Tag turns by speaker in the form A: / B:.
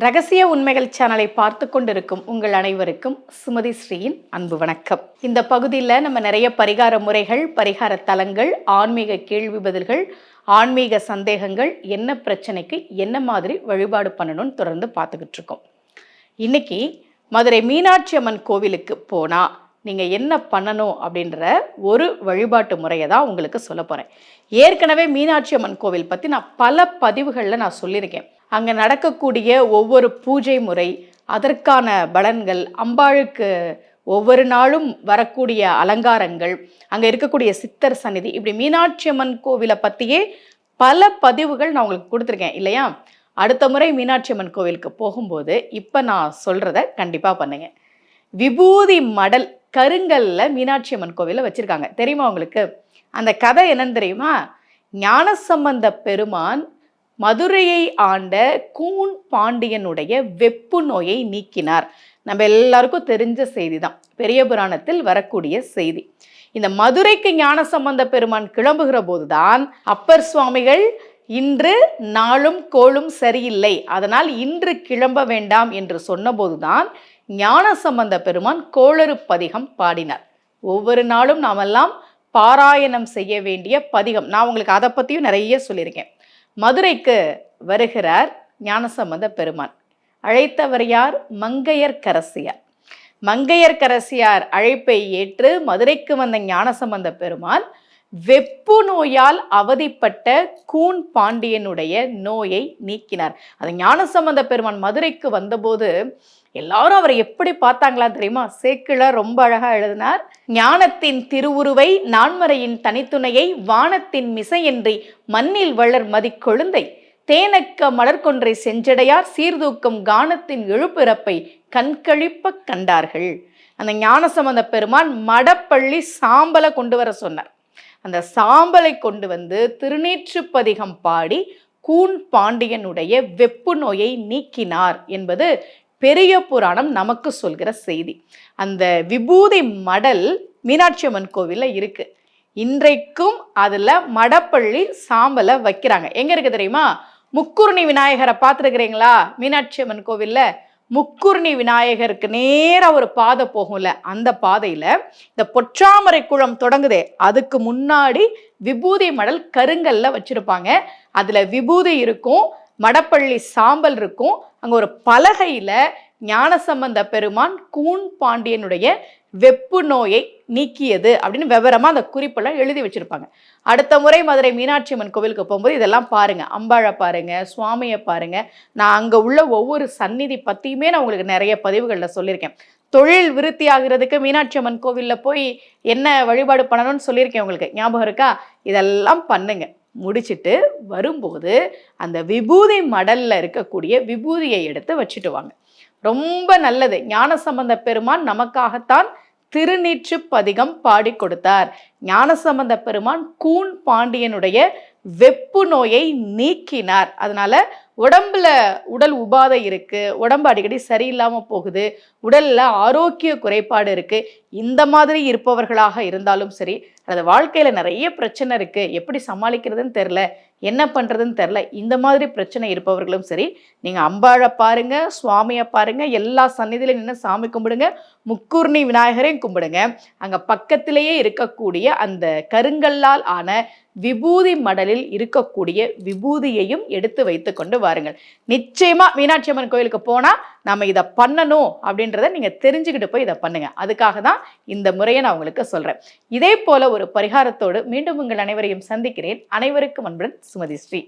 A: ரகசிய உண்மைகள் சேனலை பார்த்து கொண்டிருக்கும் உங்கள் அனைவருக்கும் சுமதி ஸ்ரீயின் அன்பு வணக்கம். இந்த பகுதியில் நம்ம நிறைய பரிகார முறைகள், பரிகார தலங்கள், ஆன்மீக கேள்வி பதில்கள், ஆன்மீக சந்தேகங்கள், என்ன பிரச்சனைக்கு என்ன மாதிரி வழிபாடு பண்ணணும்னு தொடர்ந்து பார்த்துக்கிட்டு இருக்கோம். இன்னைக்கு மதுரை மீனாட்சி அம்மன் கோவிலுக்கு போனால் நீங்கள் என்ன பண்ணணும் அப்படின்ற ஒரு வழிபாட்டு முறையை தான் உங்களுக்கு சொல்ல போகிறேன். ஏற்கனவே மீனாட்சி அம்மன் கோவில் பற்றி நான் பல பதிவுகளில் நான் சொல்லியிருக்கேன். அங்கே நடக்கக்கூடிய ஒவ்வொரு பூஜை முறை, அதற்கான பலன்கள், அம்பாளுக்கு ஒவ்வொரு நாளும் வரக்கூடிய அலங்காரங்கள், அங்கே இருக்கக்கூடிய சித்தர் சந்நிதி, இப்படி மீனாட்சி அம்மன் கோவிலை பற்றியே பல பதிவுகள் நான் உங்களுக்கு கொடுத்துருக்கேன் இல்லையா? அடுத்த முறை மீனாட்சி அம்மன் கோவிலுக்கு போகும்போது இப்போ நான் சொல்கிறத கண்டிப்பாக பண்ணுங்க. விபூதி மடல் கருங்கல்ல மீனாட்சி அம்மன் கோவிலில் வச்சுருக்காங்க. தெரியுமா உங்களுக்கு? அந்த கதை என்னன்னு தெரியுமா? ஞானசம்பந்த பெருமான் மதுரையை ஆண்ட கூன் பாண்டியனுடைய வெப்பு நோயை நீக்கினார். நம்ம எல்லாருக்கும் தெரிஞ்ச செய்தி தான், பெரிய புராணத்தில் வரக்கூடிய செய்தி. இந்த மதுரைக்கு ஞானசம்பந்த பெருமான் கிளம்புகிற போதுதான் அப்பர் சுவாமிகள் இன்று நாளும் கோளும் சரியில்லை, அதனால் இன்று கிளம்ப வேண்டாம் என்று சொன்னபோதுதான் ஞானசம்பந்த பெருமான் கோளறு பதிகம் பாடினார். ஒவ்வொரு நாளும் நாமெல்லாம் பாராயணம் செய்ய வேண்டிய பதிகம். நான் உங்களுக்கு அதை பற்றியும் நிறைய சொல்லியிருக்கேன். மதுரைக்கு வருகிறார் ஞானசம்பந்த பெருமான். அழைத்தவர் யார்? மங்கையர்க்கரசியார். மங்கையர்க்கரசியார் அழைப்பை ஏற்று மதுரைக்கு வந்த ஞானசம்பந்த பெருமான் வெப்பு நோயால் அவதிப்பட்ட கூன் பாண்டியனுடைய நோயை நீக்கினார். அது ஞானசம்பந்த பெருமான் மதுரைக்கு வந்தபோது எல்லாரும் அவரை எப்படி பார்த்தாங்களா தெரியுமா? சேக்கிழார் ரொம்ப அழகா எழுதினார். ஞானத்தின் திருவுருவை, நான்மறையின் தனித்துணையை, வானத்தின் மிசையின்றி மண்ணில் வளர் மதி கொழுந்தை, தேனக்க மலர்கொன்றை செஞ்சடையார் சீர்தூக்கும் கானத்தின் எழுப்பிறப்பை கண்களிப்ப கண்டார்கள். அந்த ஞானசம்பந்த பெருமான் மடப்பள்ளி சாம்பலை கொண்டு வர சொன்னார். அந்த சாம்பலை கொண்டு வந்து திருநீற்றுப்பதிகம் பாடி கூன் பாண்டியனுடைய வெப்பு நோயை நீக்கினார் என்பது பெரிய புராணம் நமக்கு சொல்கிற செய்தி. அந்த விபூதி மடல் மீனாட்சி அம்மன் கோவிலில் இருக்கு. இன்றைக்கும் அதுல மடப்பள்ளி சாம்பலை வைக்கிறாங்க. எங்க இருக்கு தெரியுமா? முக்குருணி விநாயகரை பார்த்துருக்கிறீங்களா? மீனாட்சி அம்மன் கோவில்ல முக்குருணி விநாயகருக்கு நேராக ஒரு பாதை போகும்ல, அந்த பாதையில இந்த பொற்றாமரை குளம் தொடங்குதே, அதுக்கு முன்னாடி விபூதி மடல் கருங்கல்ல வச்சிருப்பாங்க. அதுல விபூதி இருக்கும், மடப்பள்ளி சாம்பல் இருக்கும். அங்க ஒரு பலகையில ஞானசம்பந்த பெருமான் கூன் பாண்டியனுடைய வெப்பு நோயை நீக்கியது அப்படின்னு விவரமா அந்த குறிப்பெல்லாம் எழுதி வச்சிருப்பாங்க. அடுத்த முறை மதுரை மீனாட்சி அம்மன் கோவிலுக்கு போகும்போது இதெல்லாம் பாருங்க, அம்பாளை பாருங்க, சுவாமியை பாருங்க. நான் அங்க உள்ள ஒவ்வொரு சந்நிதி பத்தியுமே நான் உங்களுக்கு நிறைய பதிவுகளில் சொல்லியிருக்கேன். தொழில் விருத்தி ஆகிறதுக்கு மீனாட்சி அம்மன் கோவிலில் போய் என்ன வழிபாடு பண்ணணும்னு சொல்லியிருக்கேன். உங்களுக்கு ஞாபகம் இருக்கா? இதெல்லாம் பண்ணுங்க. முடிச்சுட்டு வரும்போது அந்த விபூதி மடல்ல இருக்கக்கூடிய விபூதியை எடுத்து வச்சுட்டு வாங்க. ரொம்ப நல்லது. ஞானசம்பந்த பெருமான் நமக்காகத்தான் திருநீற்று பதிகம் பாடி கொடுத்தார். ஞானசம்பந்த பெருமான் கூன் பாண்டியனுடைய வெப்பு நோயை நீக்கினார். அதனால உடம்புல உடல் உபாதை இருக்கு, உடம்பு அடிக்கடி சரியில்லாம போகுது, உடல்ல ஆரோக்கிய குறைபாடு இருக்கு, இந்த மாதிரி இருப்பவர்களாக இருந்தாலும் சரி, அல்லது வாழ்க்கையில நிறைய பிரச்சனை இருக்கு, எப்படி சமாளிக்கிறதுன்னு தெரில, என்ன பண்றதுன்னு தெரில, இந்த மாதிரி பிரச்சனை இருப்பவர்களும் சரி, நீங்க அம்பாளை பாருங்க, சுவாமியை பாருங்க, எல்லா சந்நிதியில நின்று சாமி கும்பிடுங்க, முக்கூர்ணி விநாயகரையும் கும்பிடுங்க. அங்க பக்கத்திலேயே இருக்கக்கூடிய அந்த கருங்கல்லால் ஆன விபூதி மடலில் இருக்கக்கூடிய விபூதியையும் எடுத்து வைத்து கொண்டு வாருங்கள். நிச்சயமா மீனாட்சி அம்மன் கோயிலுக்கு போனா நம்ம இதை பண்ணணும் அப்படின்றத நீங்க தெரிஞ்சுக்கிட்டு போய் இதை பண்ணுங்க. அதுக்காக தான் இந்த முறையை நான் உங்களுக்கு சொல்றேன். இதே போல ஒரு பரிகாரத்தோடு மீண்டும் உங்கள் அனைவரையும் சந்திக்கிறேன். அனைவருக்கும் அன்புடன் சுமதி ஸ்ரீ.